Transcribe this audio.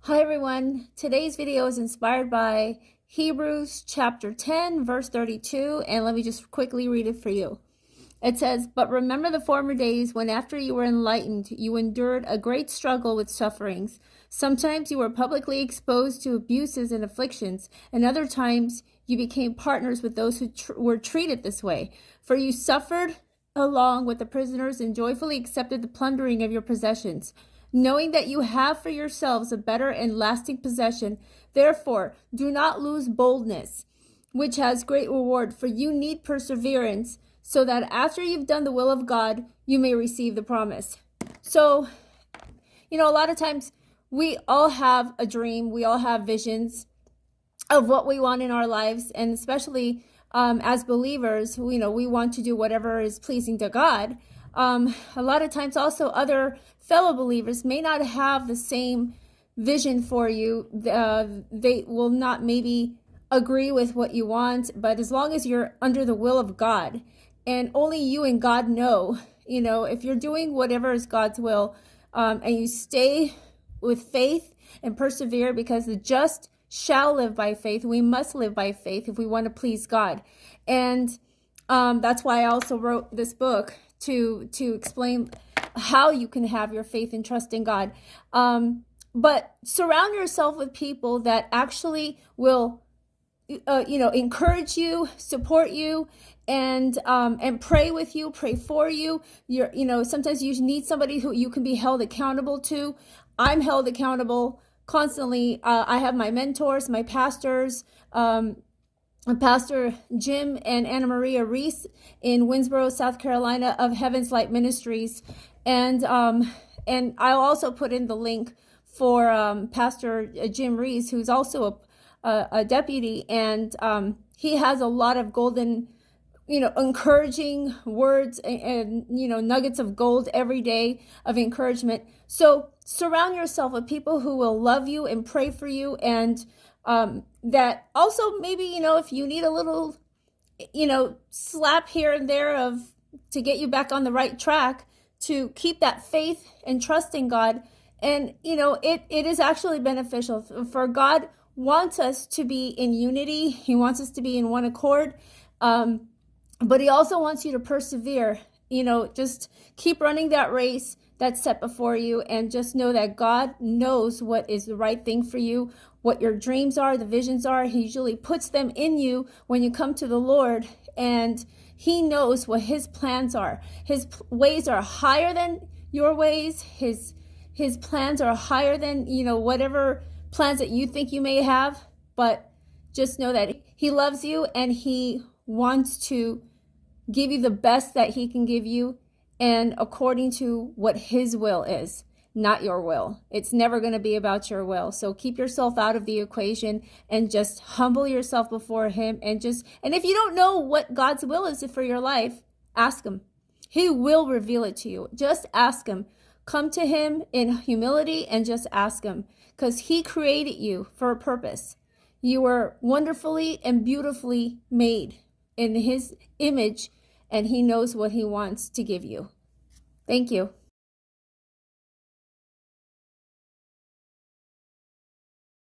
Hi everyone, today's video is inspired by Hebrews chapter 10 verse 32, and let me just quickly read it for you. It says, "But remember the former days when after you were enlightened, you endured a great struggle with sufferings. Sometimes you were publicly exposed to abuses and afflictions, and other times you became partners with those who were treated this way. For you suffered along with the prisoners and joyfully accepted the plundering of your possessions, knowing that you have for yourselves a better and lasting possession. Therefore, do not lose boldness, which has great reward, for you need perseverance, so that after you've done the will of God, you may receive the promise." So, a lot of times we all have a dream, we all have visions of what we want in our lives, and especially as believers, we want to do whatever is pleasing to God. A lot of times also other fellow believers may not have the same vision for you. They will not maybe agree with what you want, but as long as you're under the will of God, and only you and God know, if you're doing whatever is God's will, and you stay with faith and persevere, because the just shall live by faith. We must live by faith if we want to please God. And that's why I also wrote this book, to explain how you can have your faith and trust in God. But surround yourself with people that actually will encourage you, support you, and pray with you, pray for you. Sometimes you need somebody who you can be held accountable to. I'm held accountable constantly. I have my mentors, my pastors, Pastor Jim and Anna Maria Reese in Winsboro, South Carolina, of Heaven's Light Ministries, and I'll also put in the link for Pastor Jim Reese, who's also a deputy, and he has a lot of golden, encouraging words and nuggets of gold every day of encouragement. So surround yourself with people who will love you and pray for you, and that also maybe, if you need a little, slap here and there to get you back on the right track, to keep that faith and trust in God. And, it is actually beneficial, for God wants us to be in unity. He wants us to be in one accord. But he also wants you to persevere, just keep running that race that's set before you, and just know that God knows what is the right thing for you, what your dreams are, the visions are. He usually puts them in you when you come to the Lord, and he knows what his plans are. His ways are higher than your ways. His plans are higher than, whatever plans that you think you may have. But just know that he loves you, and he wants to give you the best that he can give you, and according to what his will is, not your will. It's never going to be about your will. So keep yourself out of the equation and just humble yourself before him, and if you don't know what God's will is for your life, ask him. He will reveal it to you. Just ask him. Come to him in humility and just ask him, because he created you for a purpose. You were wonderfully and beautifully made in his image, and he knows what he wants to give you. Thank you.